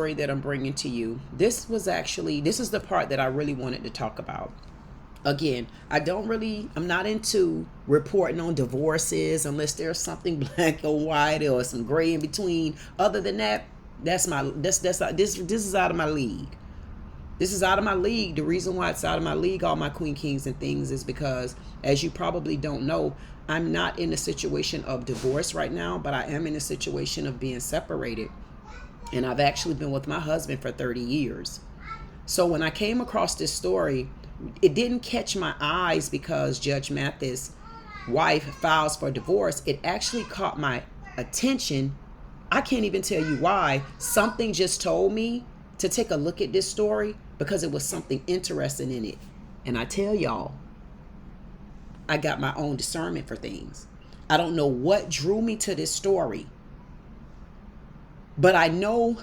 story that I'm bringing to you, this is the part that I really wanted to talk about. Again, I'm not into reporting on divorces unless there's something black or white or some gray in between. Other than that, this is out of my league. This is out of my league. The reason why it's out of my league, all my queen kings and things, is because, as you probably don't know, I'm not in a situation of divorce right now, but I am in a situation of being separated. And I've actually been with my husband for 30 years. So when I came across this story, it didn't catch my eyes because Judge Mathis' wife files for divorce. It actually caught my attention. I can't even tell you why. Something just told me to take a look at this story because it was something interesting in it. And I tell y'all, I got my own discernment for things. I don't know what drew me to this story, but I know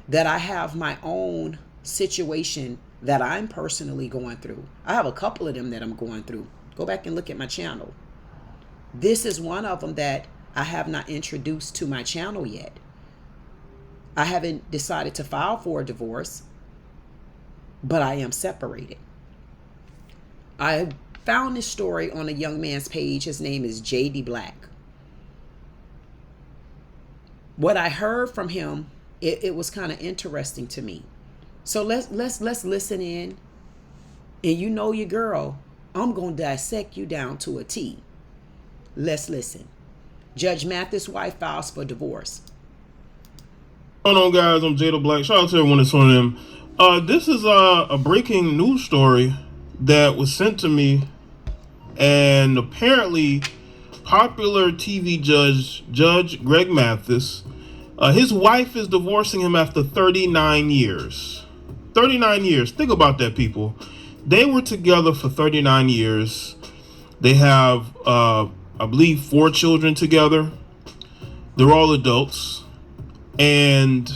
that I have my own situation that I'm personally going through. I have a couple of them that I'm going through. Go back and look at my channel. This is one of them that I have not introduced to my channel yet. I haven't decided to file for a divorce, but I am separated. I found this story on a young man's page. His name is JD Black. What I heard from him, it was kind of interesting to me. So let's listen in, and you know your girl, I'm going to dissect you down to a T. Let's listen. Judge Mathis' wife files for divorce. What's going on, guys? I'm Jada Black. Shout out to everyone that's on them. This is a breaking news story that was sent to me, and apparently popular TV Judge Greg Mathis, his wife is divorcing him after 39 years. 39 years. Think about that, people. They were together for 39 years. They have, I believe, 4 children together. They're all adults. And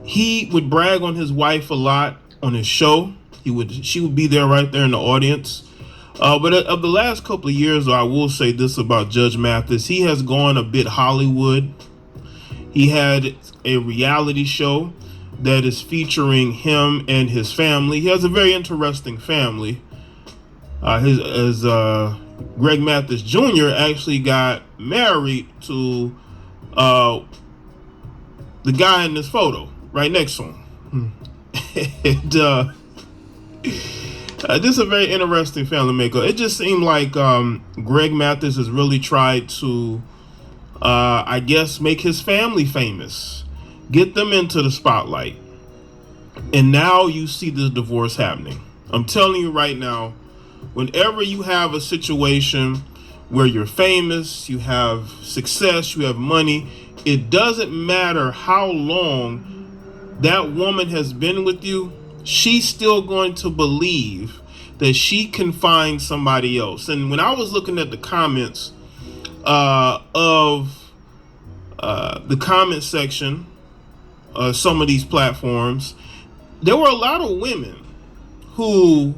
he would brag on his wife a lot on his show. She would be there right there in the audience. But of the last couple of years, I will say this about Judge Mathis. He has gone a bit Hollywood. He had a reality show that is featuring him and his family. He has a very interesting family. Greg Mathis Jr. actually got married to the guy in this photo right next to him. And this is a very interesting family makeup. It just seemed like Greg Mathis has really tried to, I guess, make his family famous, get them into the spotlight. And now you see this divorce happening. I'm telling you right now, whenever you have a situation where you're famous, you have success, you have money, it doesn't matter how long that woman has been with you, she's still going to believe that she can find somebody else. And when I was looking at the comments of the comment section, some of these platforms, there were a lot of women who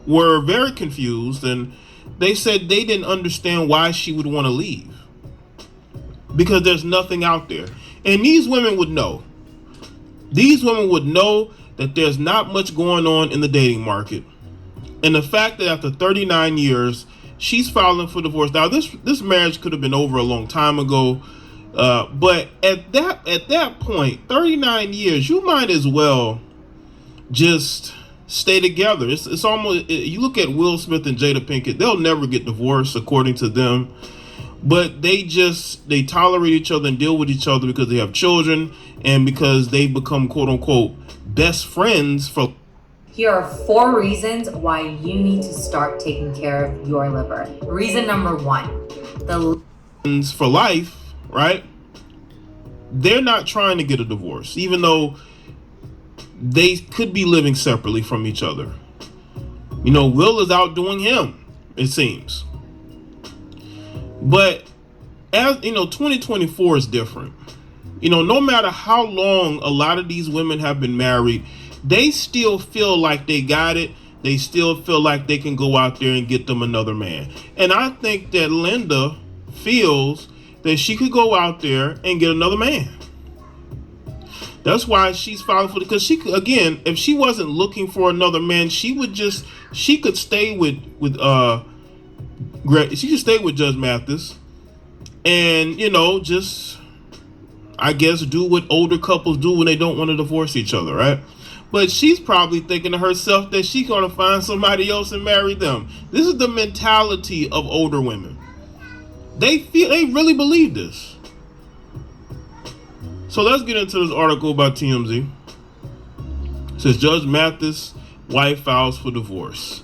were very confused, and they said they didn't understand why she would want to leave because there's nothing out there. And these women would know. These women would know that there's not much going on in the dating market. And the fact that after 39 years, she's filing for divorce. Now, this marriage could have been over a long time ago. But at that point, 39 years, you might as well just stay together. It's almost, you look at Will Smith and Jada Pinkett, they'll never get divorced according to them. But they tolerate each other and deal with each other because they have children and because they become, quote unquote, best friends for. Here are 4 reasons why you need to start taking care of your liver. Reason number 1, the for life, right? They're not trying to get a divorce, even though they could be living separately from each other. You know, Will is outdoing him, it seems. But as you know, 2024 is different. You know, no matter how long a lot of these women have been married, they still feel like they got it. They still feel like they can go out there and get them another man. And I think that Linda feels that she could go out there and get another man. That's why she's filing for because she could, again, if she wasn't looking for another man, she could stay with she could stay with Judge Mathis, and just, I guess, do what older couples do when they don't want to divorce each other, right? But she's probably thinking to herself that she's going to find somebody else and marry them. This is the mentality of older women. They really believe this. So let's get into this article by TMZ. It says Judge Mathis' wife files for divorce.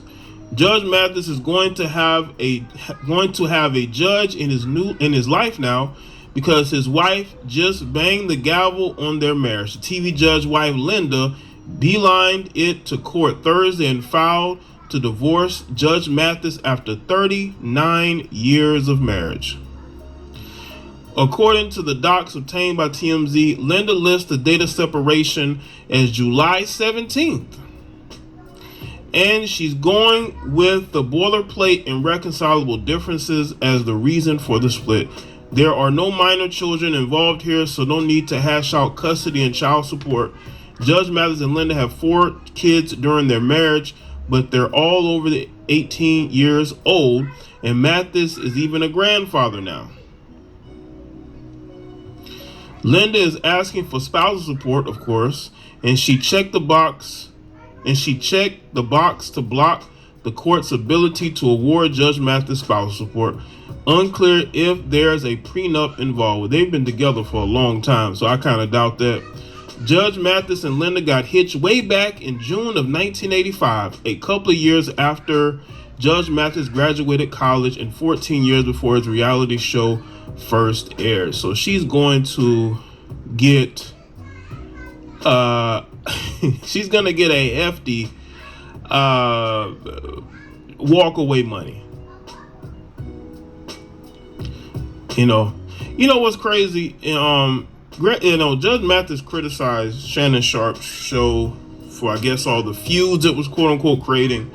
Judge Mathis is going to have a judge in his life now, because his wife just banged the gavel on their marriage. The TV judge wife Linda beelined it to court Thursday and filed to divorce Judge Mathis after 39 years of marriage. According to the docs obtained by TMZ, Linda lists the date of separation as July 17th. And she's going with the boilerplate irreconcilable differences as the reason for the split. There are no minor children involved here, so no need to hash out custody and child support. Judge Mathis and Linda have 4 kids during their marriage, but they're all over the 18 years old, and Mathis is even a grandfather now. Linda is asking for spousal support, of course, and she checked the box to block the court's ability to award Judge Mathis spousal support. Unclear if there's a prenup involved. They've been together for a long time, so I kind of doubt that. Judge Mathis and Linda got hitched way back in June of 1985, a couple of years after Judge Mathis graduated college and 14 years before his reality show first aired. So she's going to get she's gonna get a hefty walk away money. You know what's crazy? Judge Mathis criticized Shannon Sharp's show for, I guess, all the feuds it was quote unquote creating,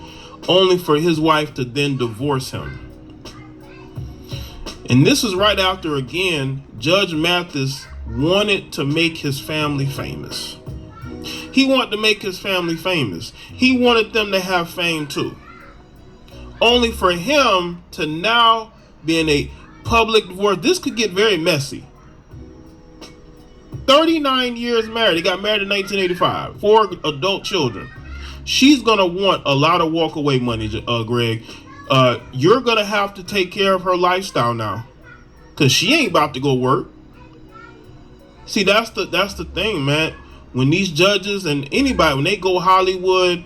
only for his wife to then divorce him. And this is right after, again, Judge Mathis wanted to make his family famous. He wanted to make his family famous. He wanted them to have fame too. Only for him to now be in a public divorce. This could get very messy. 39 years married. He got married in 1985. 4 adult children. She's going to want a lot of walkaway money, Greg. You're going to have to take care of her lifestyle now, because she ain't about to go work. See, that's the thing, man. When these judges and anybody, when they go Hollywood,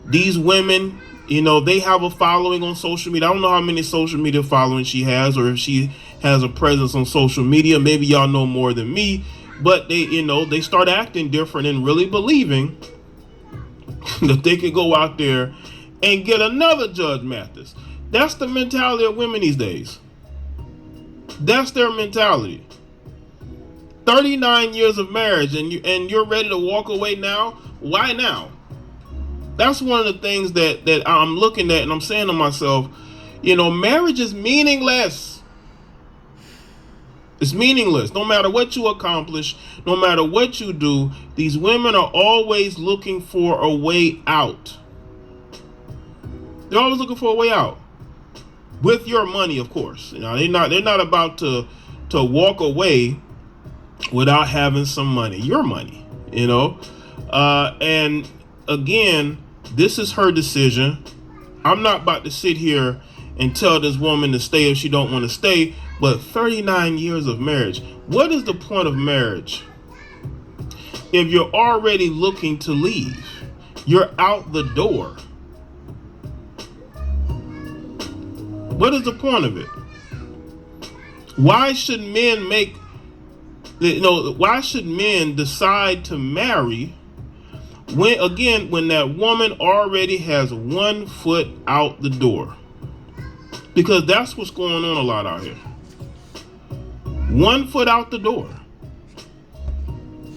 these women, they have a following on social media. I don't know how many social media following she has, or if she has a presence on social media. Maybe y'all know more than me. But they start acting different and really believing that they could go out there and get another Judge Mathis. That's the mentality of women these days. That's their mentality. 39 years of marriage, and you're ready to walk away now? Why now? That's one of the things that I'm looking at, and I'm saying to myself, marriage is meaningless. It's meaningless. No matter what you accomplish, no matter what you do, these women are always looking for a way out. They're always looking for a way out. With your money, of course. They're not about to walk away without having some money. Your money, and again, this is her decision. I'm not about to sit here and tell this woman to stay if she don't want to stay. But 39 years of marriage. What is the point of marriage if you're already looking to leave? You're out the door. What is the point of it? Why should men why should men decide to marry when that woman already has 1 foot out the door? Because that's what's going on a lot out here. 1 foot out the door.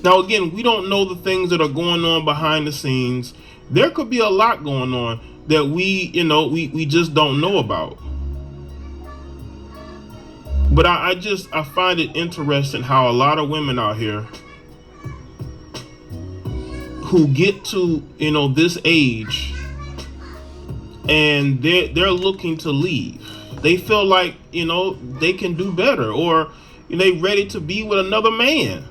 Now, again, we don't know the things that are going on behind the scenes. There could be a lot going on that we just don't know about. But I find it interesting how a lot of women out here who get to, this age and they're looking to leave. They feel like, they can do better, or they ready to be with another man,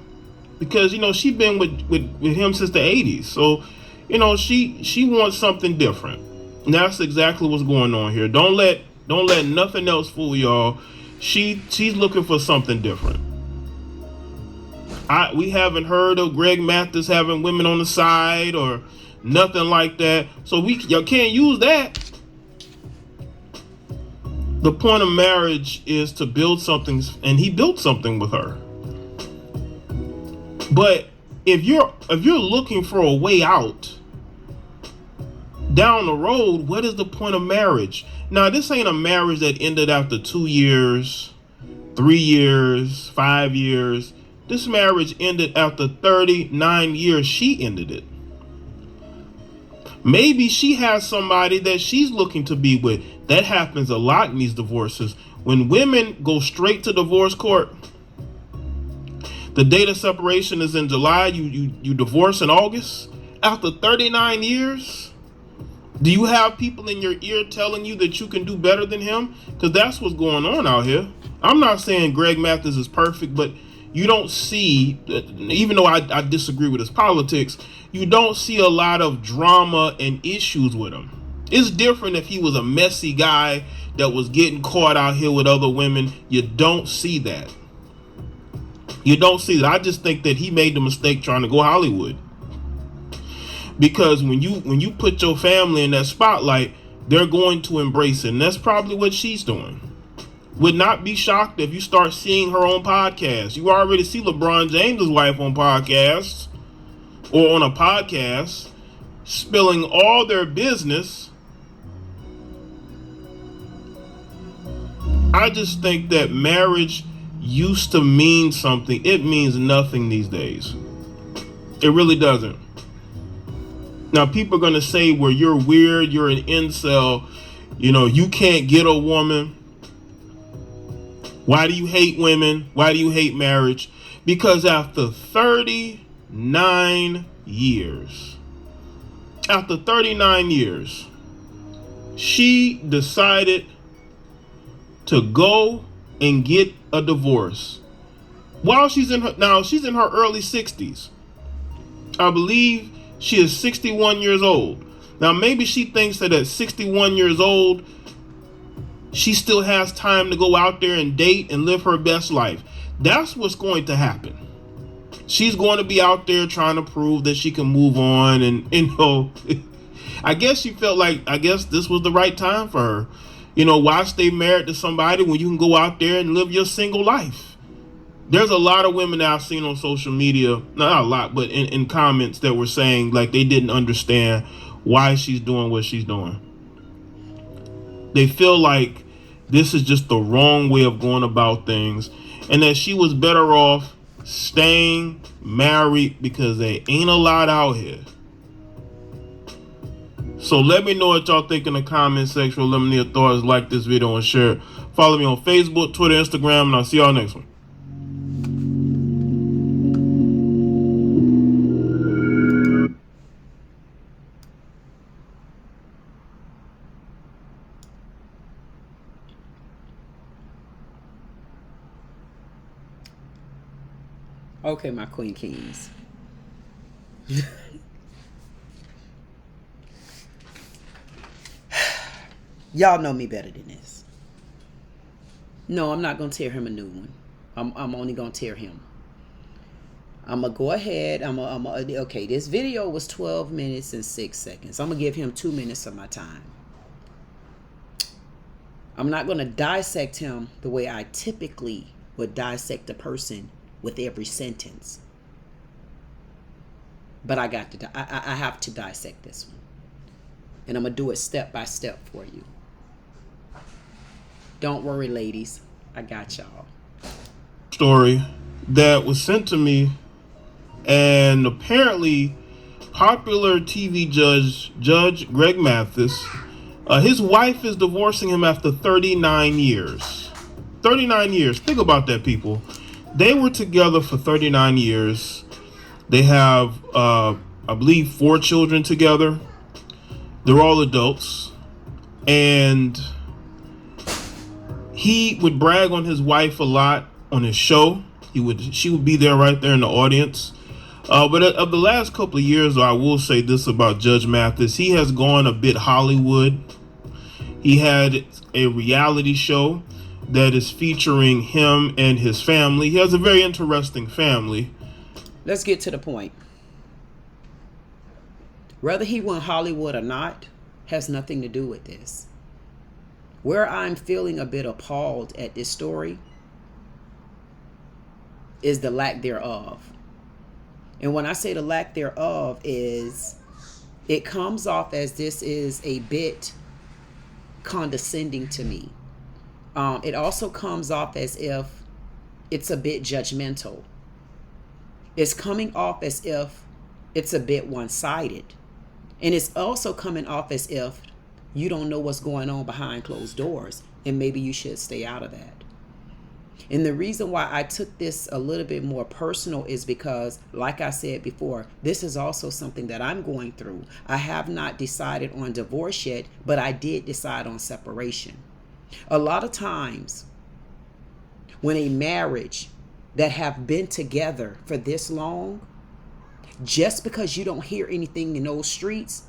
because she been with him since the 80s. So she wants something different, and that's exactly what's going on here. Don't let nothing else fool y'all. She's looking for something different. We haven't heard of Greg Mathis having women on the side or nothing like that, so y'all can't use that. The point of marriage is to build something, and he built something with her. But if you're looking for a way out down the road, what is the point of marriage? Now, this ain't a marriage that ended after 2 years, 3 years, 5 years. This marriage ended after 39 years. She ended it. Maybe she has somebody that she's looking to be with. That happens a lot in these divorces. When women go straight to divorce court, the date of separation is in July. You divorce in August. After 39 years, do you have people in your ear telling you that you can do better than him? Because that's what's going on out here. I'm not saying Greg Mathis is perfect, but you don't see, even though I disagree with his politics, you don't see a lot of drama and issues with him. It's different if he was a messy guy that was getting caught out here with other women. You don't see that. You don't see that. I just think that he made the mistake trying to go Hollywood. Because when you put your family in that spotlight, they're going to embrace it. And that's probably what she's doing. Would not be shocked if you start seeing her on podcasts. You already see LeBron James' wife on podcasts, or on a podcast, spilling all their business. I just think that marriage used to mean something. It means nothing these days. It really doesn't. Now, people are going to say, well, you're weird, you're an incel, you can't get a woman. Why do you hate women? Why do you hate marriage? Because after 39 years, she decided to go and get a divorce. While she's in her early 60s. I believe she is 61 years old. Now, maybe she thinks that at 61 years old, she still has time to go out there and date and live her best life. That's what's going to happen. She's going to be out there trying to prove that she can move on. And, I guess she felt like, this was the right time for her. Why stay married to somebody when you can go out there and live your single life? There's a lot of women that I've seen on social media, not a lot, but in comments that were saying like they didn't understand why she's doing what she's doing. They feel like this is just the wrong way of going about things, and that she was better off staying married because there ain't a lot out here. So let me know what y'all think in the comment section. Let me know your thoughts. Like this video and share it. Follow me on Facebook, Twitter, Instagram, and I'll see y'all next one. Okay, my Queen Kings. Y'all know me better than this. No, I'm not going to tear him a new one. I'm only going to tear him. I'm going to go ahead. Okay, this video was 12 minutes and 6 seconds. I'm going to give him 2 minutes of my time. I'm not going to dissect him the way I typically would dissect a person with every sentence. But I have to dissect this one. And I'm going to do it step by step for you. Don't worry, ladies. I got y'all. Story that was sent to me, and apparently popular TV judge Greg Mathis, his wife is divorcing him after 39 years. 39 years. Think about that, people. They were together for 39 years. They have I believe, 4 children together. They're all adults. And he would brag on his wife a lot on his show. She would be there right there in the audience. But of the last couple of years, I will say this about Judge Mathis. He has gone a bit Hollywood. He had a reality show that is featuring him and his family. He has a very interesting family. Let's get to the point. Whether he went Hollywood or not has nothing to do with this. Where I'm feeling a bit appalled at this story is the lack thereof. And when I say the lack thereof is, it comes off as this is a bit condescending to me. It also comes off as if it's a bit judgmental. It's coming off as if it's a bit one-sided. And it's also coming off as if you don't know what's going on behind closed doors, and maybe you should stay out of that. And the reason why I took this a little bit more personal is because, like I said before, this is also something that I'm going through. I have not decided on divorce yet, but I did decide on separation. A lot of times when a marriage that have been together for this long, just because you don't hear anything in those streets,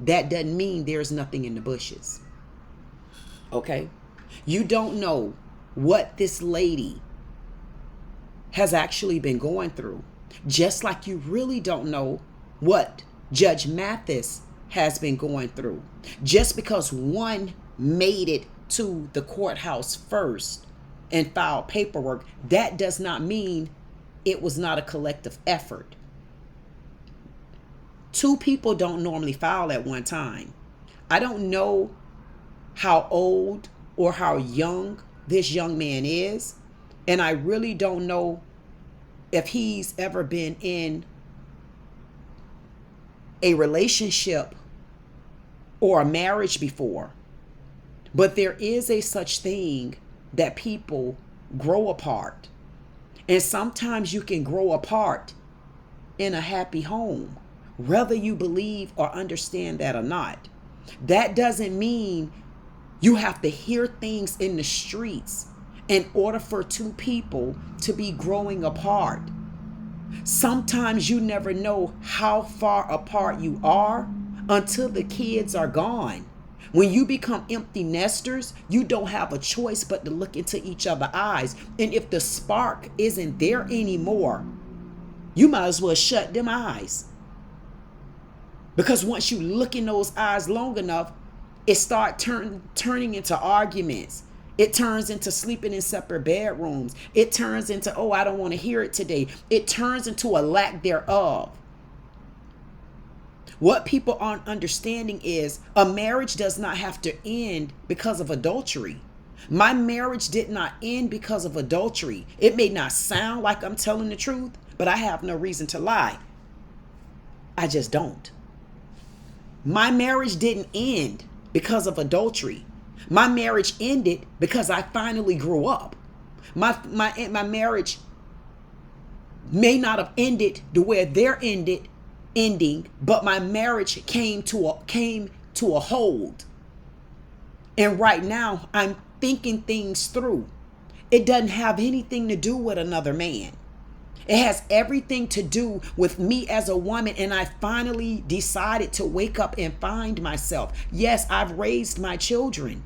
that doesn't mean there's nothing in the bushes. Okay? You don't know what this lady has actually been going through. Just like you really don't know what Judge Mathis has been going through. Just because one made it to the courthouse first and filed paperwork, that does not mean it was not a collective effort. 2 people don't normally file at one time. I don't know how old or how young this young man is, and I really don't know if he's ever been in a relationship or a marriage before. But there is a such thing that people grow apart. And sometimes you can grow apart in a happy home, whether you believe or understand that or not. That doesn't mean you have to hear things in the streets in order for 2 people to be growing apart. Sometimes you never know how far apart you are until the kids are gone. When you become empty nesters, you don't have a choice but to look into each other's eyes. And if the spark isn't there anymore, you might as well shut them eyes. Because once you look in those eyes long enough, it starts turning into arguments. It turns into sleeping in separate bedrooms. It turns into, oh, I don't want to hear it today. It turns into a lack thereof. What people aren't understanding is a marriage does not have to end because of adultery. My marriage did not end because of adultery. It may not sound like I'm telling the truth, but I have no reason to lie. I just don't. My marriage didn't end because of adultery. My marriage ended because I finally grew up. My marriage may not have ended the way they're ending, but my marriage came to a hold. And right now I'm thinking things through. It doesn't have anything to do with another man. It has everything to do with me as a woman, and I finally decided to wake up and find myself. Yes, I've raised my children.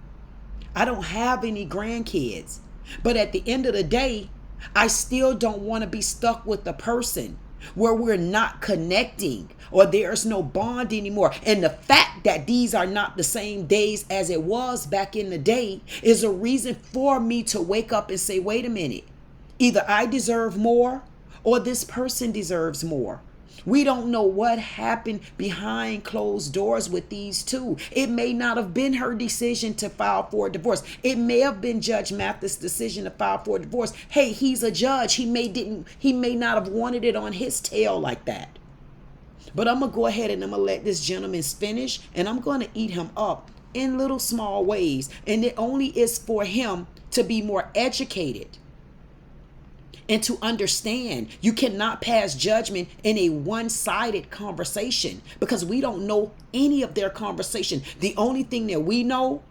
I don't have any grandkids. But at the end of the day, I still don't want to be stuck with a person where we're not connecting or there's no bond anymore. And the fact that these are not the same days as it was back in the day is a reason for me to wake up and say, wait a minute, either I deserve more or this person deserves more. We don't know what happened behind closed doors with these 2. It may not have been her decision to file for a divorce. It may have been Judge Mathis' decision to file for a divorce. Hey, he's a judge. He may not have wanted it on his tail like that. But I'm going to go ahead and I'm going to let this gentleman finish, and I'm going to eat him up in little small ways. And it only is for him to be more educated and to understand. You cannot pass judgment in a one-sided conversation because we don't know any of their conversation. The only thing that we know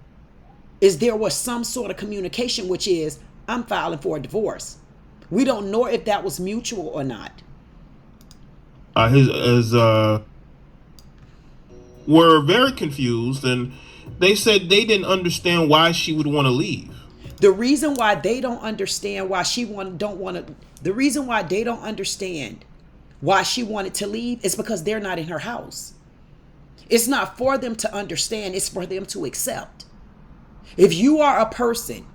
is there was some sort of communication, which is, I'm filing for a divorce. We don't know if that was mutual or not. Were very confused, and they said they didn't understand why she would want to leave. The reason why they don't understand why the reason why they don't understand why she wanted to leave is because they're not in her house. It's not for them to understand, it's for them to accept. If you are a person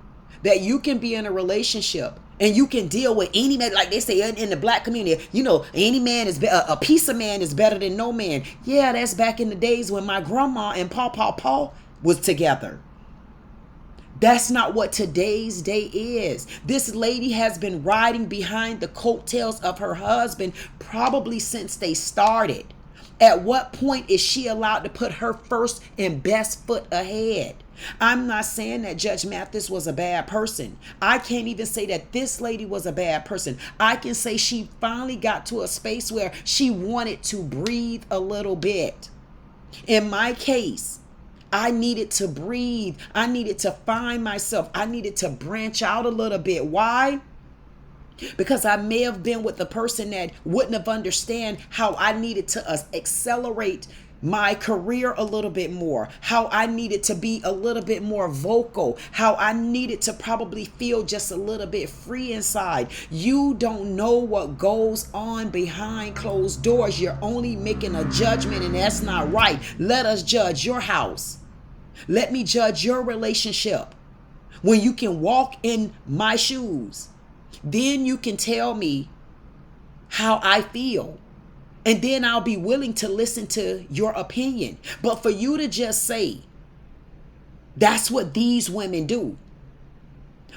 that you can be in a relationship and you can deal with any man, like they say in the black community, you know, any man is a piece of man is better than no man. Yeah, that's back in the days when my grandma and Paw was together. That's not what today's day is. This lady has been riding behind the coattails of her husband probably since they started. At what point is she allowed to put her first and best foot ahead? I'm not saying that Judge Mathis was a bad person. I can't even say that this lady was a bad person. I can say she finally got to a space where she wanted to breathe a little bit. In my case, I needed to breathe. I needed to find myself. I needed to branch out a little bit. Why? Because I may have been with a person that wouldn't have understand how I needed to accelerate my career a little bit more, how I needed to be a little bit more vocal, how I needed to probably feel just a little bit free inside. You don't know what goes on behind closed doors. You're only making a judgment, and that's not right. Let us judge your house. Let me judge your relationship. When you can walk in my shoes, then you can tell me how I feel. And then I'll be willing to listen to your opinion. But for you to just say, that's what these women do.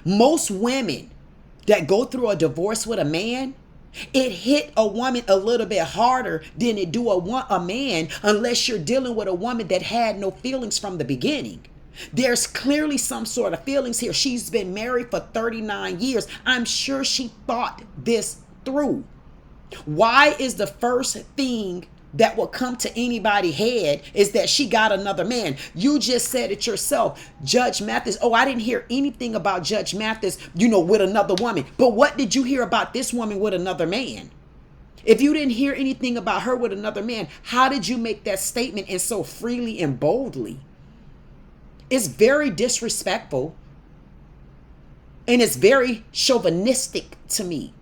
Most women that go through a divorce with a man, it hit a woman a little bit harder than it do a man, unless you're dealing with a woman that had no feelings from the beginning. There's clearly some sort of feelings here. She's been married for 39 years. I'm sure she thought this through. Why is the first thing that will come to anybody's head is that she got another man? You just said it yourself. Judge Mathis. Oh, I didn't hear anything about Judge Mathis, with another woman. But what did you hear about this woman with another man? If you didn't hear anything about her with another man, how did you make that statement and so freely and boldly? It's very disrespectful. And it's very chauvinistic to me.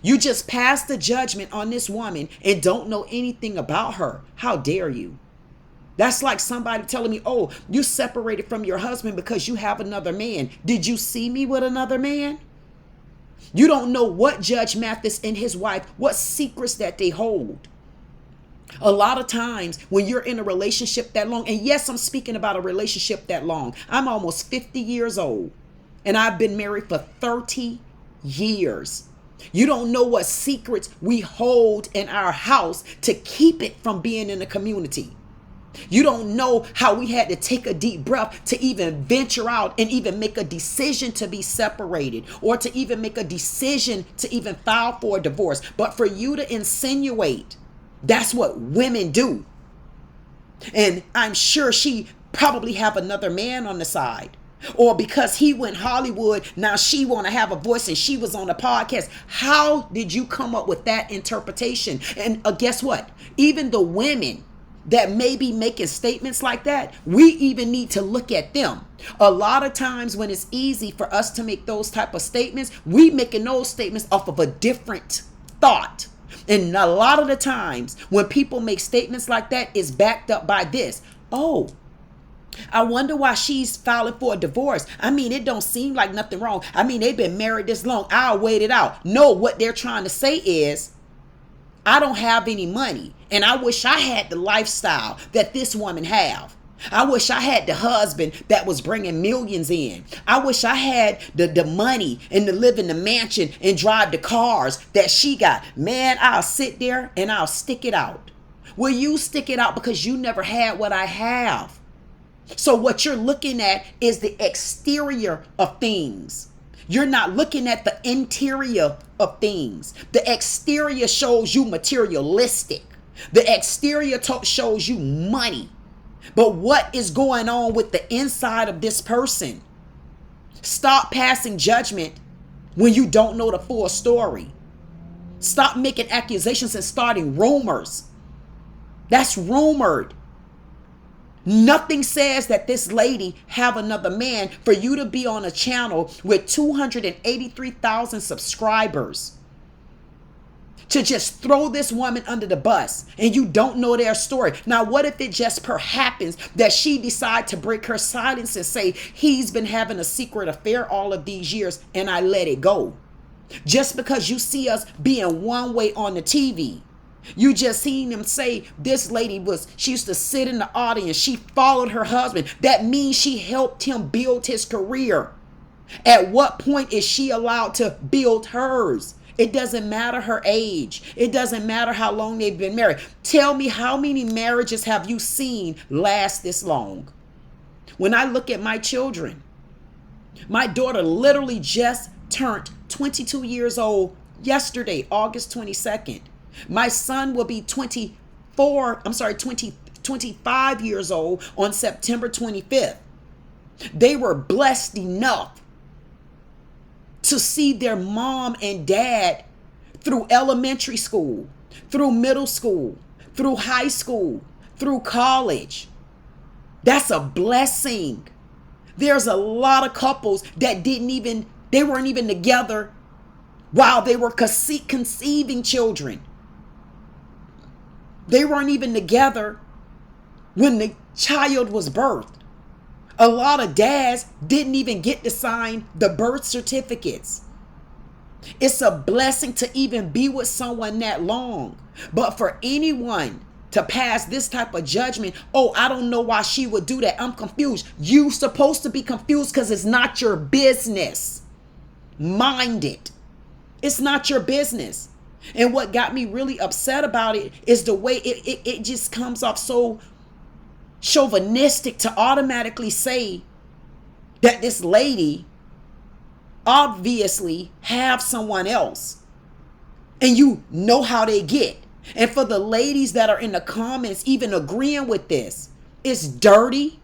You just passed the judgment on this woman and don't know anything about her. How dare you? That's like somebody telling me, oh, you separated from your husband because you have another man. Did you see me with another man? You don't know what Judge Mathis and his wife, what secrets that they hold. A lot of times when you're in a relationship that long, and yes, I'm speaking about a relationship that long. I'm almost 50 years old and I've been married for 30 years. You don't know what secrets we hold in our house to keep it from being in the community. You don't know how we had to take a deep breath to even venture out and even make a decision to be separated, or to even make a decision to even file for a divorce. But for you to insinuate, that's what women do. And I'm sure she probably have another man on the side. Or because he went Hollywood, now she want to have a voice and she was on a podcast. How did you come up with that interpretation? And guess what? Even the women that may be making statements like that, we even need to look at them. A lot of times when it's easy for us to make those type of statements, we making those statements off of a different thought. And a lot of the times when people make statements like that, it's backed up by this. Oh, I wonder why she's filing for a divorce. I mean, it don't seem like nothing wrong. I mean, they've been married this long. I'll wait it out. No, what they're trying to say is, I don't have any money, and I wish I had the lifestyle that this woman have. I wish I had the husband that was bringing millions in. I wish I had the money and to live in the mansion and drive the cars that she got. Man, I'll sit there and I'll stick it out. Well, you stick it out because you never had what I have. So what you're looking at is the exterior of things. You're not looking at the interior of things. The exterior shows you materialistic. The exterior shows you money. But what is going on with the inside of this person? Stop passing judgment when you don't know the full story. Stop making accusations and starting rumors. That's rumored. Nothing says that this lady have another man for you to be on a channel with 283,000 subscribers to just throw this woman under the bus and you don't know their story. Now, what if it just happens that she decide to break her silence and say, he's been having a secret affair all of these years and I let it go? Just because you see us being one way on the TV. You just seen them say this lady she used to sit in the audience. She followed her husband. That means she helped him build his career. At what point is she allowed to build hers? It doesn't matter her age. It doesn't matter how long they've been married. Tell me, how many marriages have you seen last this long? When I look at my children, my daughter literally just turned 22 years old yesterday, August 22nd. My son will be 25 years old on September 25th. They were blessed enough to see their mom and dad through elementary school, through middle school, through high school, through college. That's a blessing. There's a lot of couples that they weren't even together while they were conceiving children. They weren't even together when the child was birthed. A lot of dads didn't even get to sign the birth certificates. It's a blessing to even be with someone that long. But for anyone to pass this type of judgment, oh, I don't know why she would do that, I'm confused. You're supposed to be confused because it's not your business. Mind it. It's not your business. And what got me really upset about it is the way it just comes off so chauvinistic to automatically say that this lady obviously have someone else. And you know how they get. And for the ladies that are in the comments even agreeing with this, it's dirty,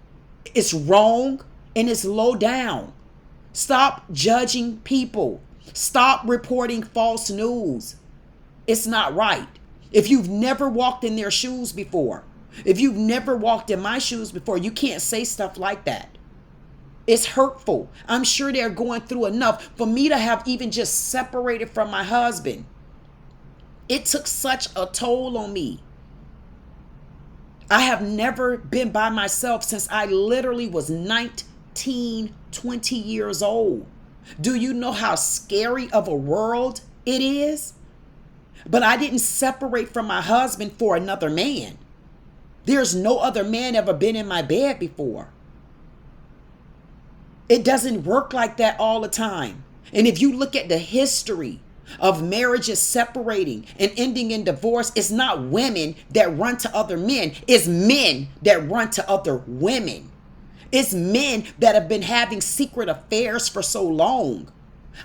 it's wrong, and it's low down. Stop judging people. Stop reporting false news. It's not right. If you've never walked in their shoes before, if you've never walked in my shoes before, you can't say stuff like that. It's hurtful. I'm sure they're going through enough for me to have even just separated from my husband. It took such a toll on me. I have never been by myself since I literally was 19, 20 years old. Do you know how scary of a world it is? But I didn't separate from my husband for another man. There's no other man ever been in my bed before. It doesn't work like that all the time. And if you look at the history of marriages separating and ending in divorce, it's not women that run to other men. It's men that run to other women. It's men that have been having secret affairs for so long.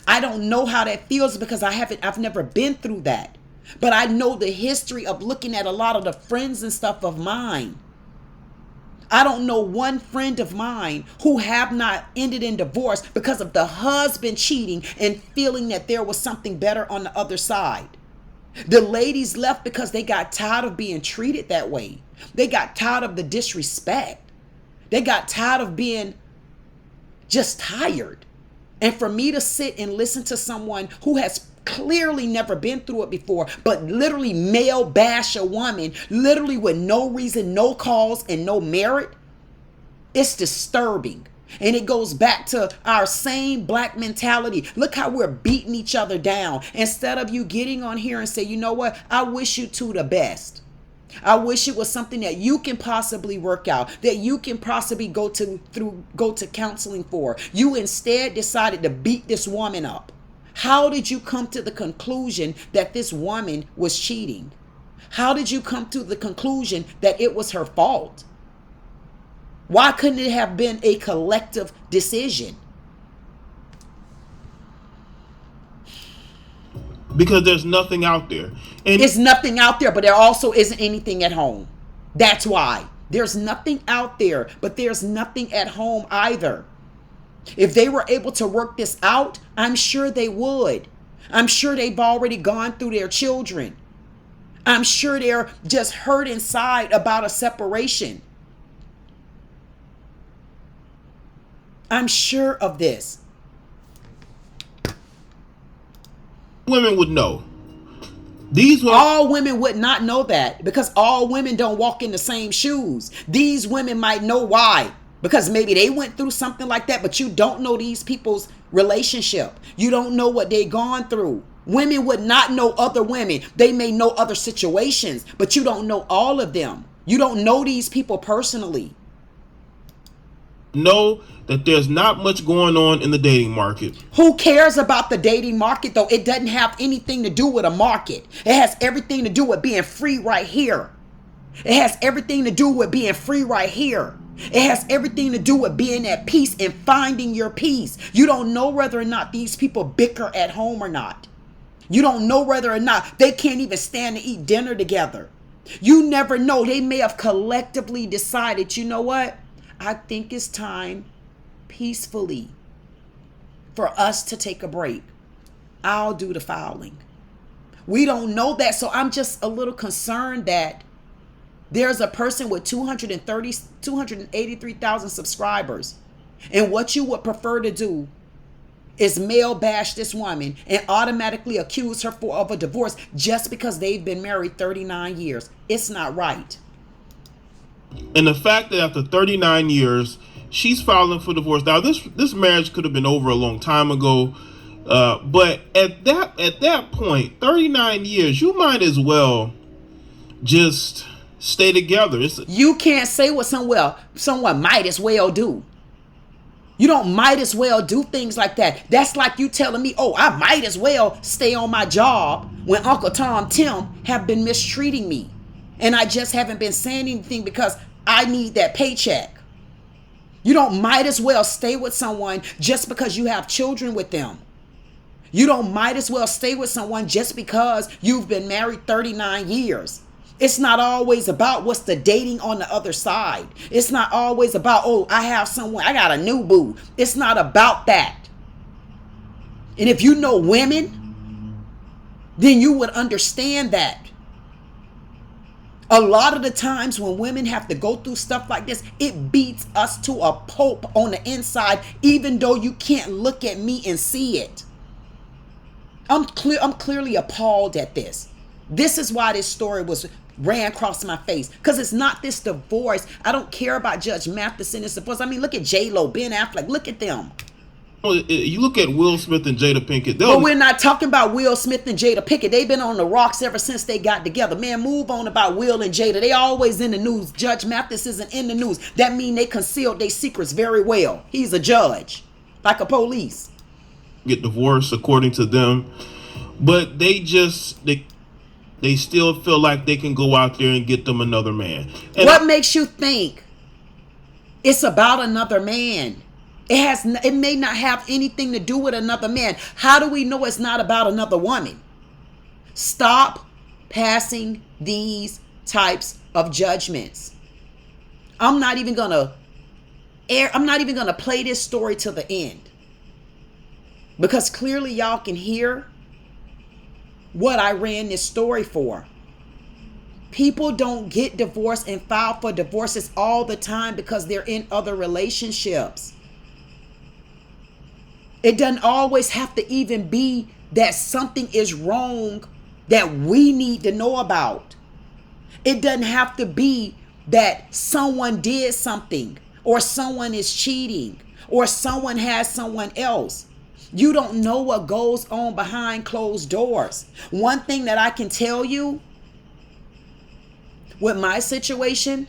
I don't know how that feels because I've never been through that. But I know the history of looking at a lot of the friends and stuff of mine. I don't know one friend of mine who have not ended in divorce because of the husband cheating and feeling that there was something better on the other side. The ladies left because they got tired of being treated that way. They got tired of the disrespect. They got tired of being just tired. And for me to sit and listen to someone who has clearly never been through it before, but literally male bash a woman, literally with no reason, no cause, and no merit, it's disturbing. And it goes back to our same black mentality. Look how we're beating each other down. Instead of you getting on here and say, you know what, I wish you two the best. I wish it was something that you can possibly work out, that you can possibly go to counseling for. You instead decided to beat this woman up. How did you come to the conclusion that this woman was cheating? How did you come to the conclusion that it was her fault? Why couldn't it have been a collective decision? Because there's nothing out there. And There's nothing out there, but there also isn't anything at home. That's why. There's nothing out there, but there's nothing at home either. If they were able to work this out, I'm sure they would. I'm sure they've already gone through their children. I'm sure they're just hurt inside about a separation. I'm sure of this. women would know. These women, all women would not know that, because all women don't walk in the same shoes. These women might know why, because maybe they went through something like that, but you don't know these people's relationship. You don't know what they've gone through. Women would not know other women. They may know other situations, but you don't know all of them. You don't know these people personally. know that there's not much going on in the dating market. Who cares about the dating market, though? It doesn't have anything to do with a market. It has everything to do with being free right here. It has everything to do with being free right here. It has everything to do with being at peace and finding your peace. You don't know whether or not these people bicker at home or not. You don't know whether or not they can't even stand to eat dinner together. You never know. They may have collectively decided, you know what? I think it's time peacefully for us to take a break. I'll do the filing. We don't know that. So I'm just a little concerned that there's a person with 283,000 subscribers. And what you would prefer to do is male bash this woman and automatically accuse her of a divorce just because they've been married 39 years. It's not right. And the fact that after 39 years, she's filing for divorce. Now, this marriage could have been over a long time ago. But at that point, 39 years, you might as well just stay together. You can't say what someone might as well do. You don't might as well do things like that. That's like you telling me, oh, I might as well stay on my job when Uncle Tom, Tim have been mistreating me. And I just haven't been saying anything because I need that paycheck. You don't might as well stay with someone just because you have children with them. You don't might as well stay with someone just because you've been married 39 years. It's not always about what's the dating on the other side. It's not always about, oh, I have someone, I got a new boo. It's not about that. And if you know women, then you would understand that. A lot of the times when women have to go through stuff like this, it beats us to a pulp on the inside, even though you can't look at me and see it. I'm clearly appalled at this. This is why this story ran across my face, because it's not this divorce. I don't care about Judge Mathis and his divorce. I mean, look at J-Lo, Ben Affleck, look at them. You look at Will Smith and Jada Pinkett. But we're not talking about Will Smith and Jada Pinkett. They've been on the rocks ever since they got together. Man, move on about Will and Jada. They always in the news. Judge Mathis isn't in the news. That means they concealed their secrets very well. He's a judge, like a police. Get divorced according to them, but they still feel like they can go out there and get them another man. And what makes you think it's about another man? It may not have anything to do with another man. How do we know it's not about another woman? Stop passing these types of judgments. I'm not even gonna play this story to the end, because clearly y'all can hear what I ran this story for. People don't get divorced and file for divorces all the time because they're in other relationships. It doesn't always have to even be that something is wrong that we need to know about. It doesn't have to be that someone did something, or someone is cheating, or someone has someone else. You don't know what goes on behind closed doors. One thing that I can tell you with my situation,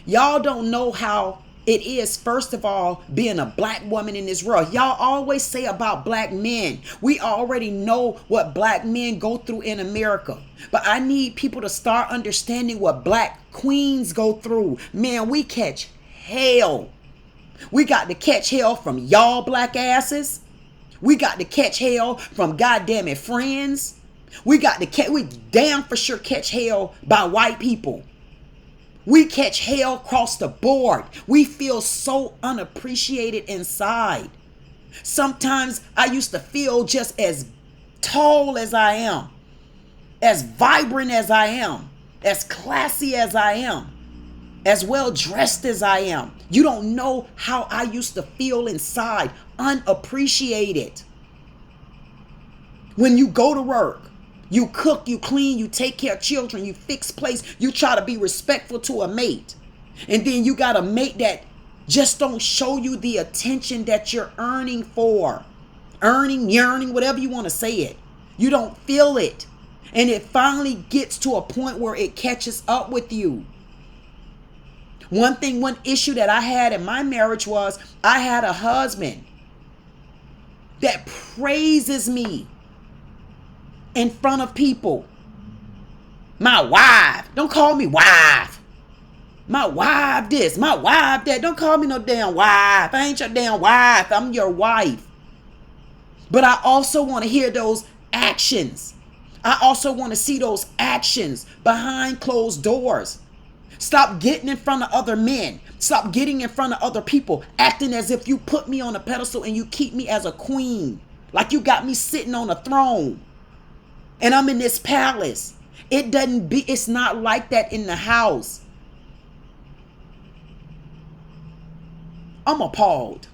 y'all don't know how it is, first of all, being a black woman in this world. Y'all always say about black men. We already know what black men go through in America. But I need people to start understanding what black queens go through. Man, we catch hell. We got to catch hell from y'all black asses. We got to catch hell from goddamn it friends. We damn for sure catch hell by white people. We catch hell across the board. We feel so unappreciated inside. Sometimes I used to feel just as tall as I am, as vibrant as I am, as classy as I am, as well dressed as I am. You don't know how I used to feel inside, unappreciated. When you go to work, you cook, you clean, you take care of children, you fix place, you try to be respectful to a mate. And then you got a mate that just don't show you the attention that you're earning for. Earning, yearning, whatever you want to say it. You don't feel it. And it finally gets to a point where it catches up with you. One issue that I had in my marriage was I had a husband that praises me in front of people. My wife. Don't call me wife. My wife this, my wife that. Don't call me no damn wife. I ain't your damn wife. I'm your wife. But I also want to hear those actions. I also want to see those actions behind closed doors. Stop getting in front of other men. Stop getting in front of other people, acting as if you put me on a pedestal and you keep me as a queen. Like you got me sitting on a throne. And I'm in this palace. It's not like that in the house. I'm appalled.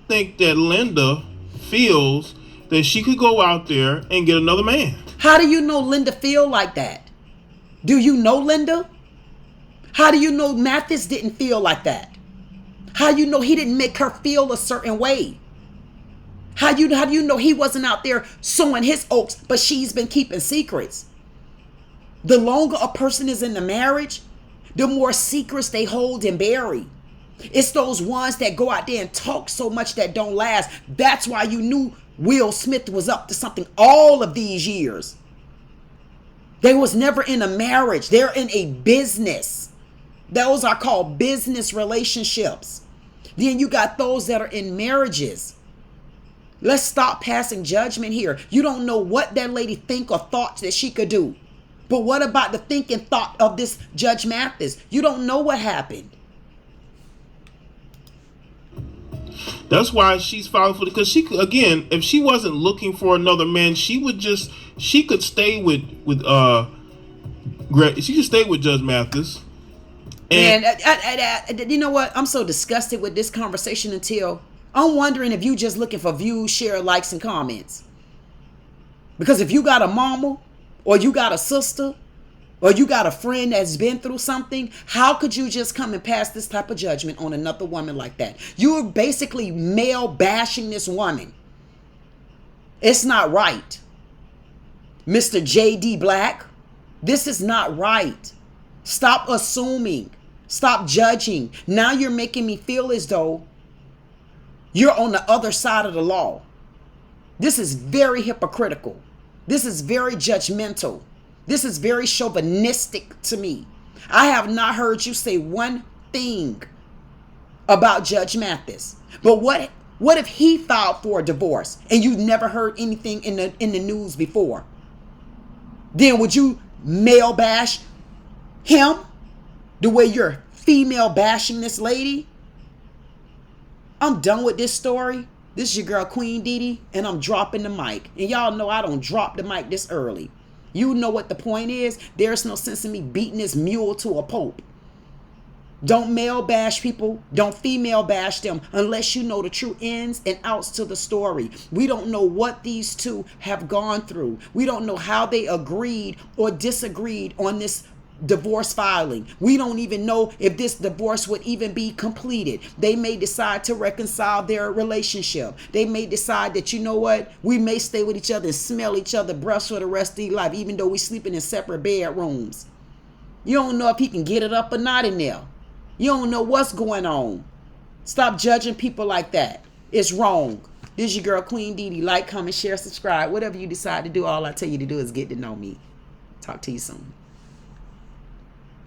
I think that Linda feels that she could go out there and get another man. How do you know Linda feel like that? Do you know Linda? How do you know Mathis didn't feel like that? How do you know he didn't make her feel a certain way? How do you know he wasn't out there sowing his oats, but she's been keeping secrets? The longer a person is in the marriage, the more secrets they hold and bury. It's those ones that go out there and talk so much that don't last. That's why you knew Will Smith was up to something all of these years. They was never in a marriage. They're in a business. Those are called business relationships. Then you got those that are in marriages. Let's stop passing judgment here. You don't know what that lady think or thought that she could do. But what about the think and thought of this Judge Mathis? You don't know what happened. That's why she's filing for because she could, again, if she wasn't looking for another man, she could stay with she could stay with Judge Mathis. And you know what? I'm so disgusted with this conversation until I'm wondering if you just looking for views, share, likes, and comments. Because if you got a mama or you got a sister or you got a friend that's been through something, how could you just come and pass this type of judgment on another woman like that? You are basically male bashing this woman. It's not right. Mr. J.D. Black, this is not right. Stop assuming. Stop judging. Now you're making me feel as though you're on the other side of the law. This is very hypocritical. This is very judgmental. This is very chauvinistic to me. I have not heard you say one thing about Judge Mathis. But what if he filed for a divorce and you never heard anything in the news before? Then would you male bash him the way you're female bashing this lady? I'm done with this story. This is your girl Queen Dee Dee, and I'm dropping the mic. And y'all know I don't drop the mic this early. You know what the point is. There's no sense in me beating this mule to a pulp. Don't male bash people. Don't female bash them unless you know the true ins and outs to the story. We don't know what these two have gone through. We don't know how they agreed or disagreed on this divorce filing. We don't even know if this divorce would even be completed. They may decide to reconcile their relationship. They may decide that, you know what, we may stay with each other and smell each other breaths for the rest of their life, even though we're sleeping in separate bedrooms. You don't know if he can get it up or not in there. You don't know what's going on. Stop judging people like that. It's wrong. This is your girl Queen Dee Dee. Like, comment, share, subscribe. Whatever you decide to do, all I tell you to do is get to know me. Talk to you soon.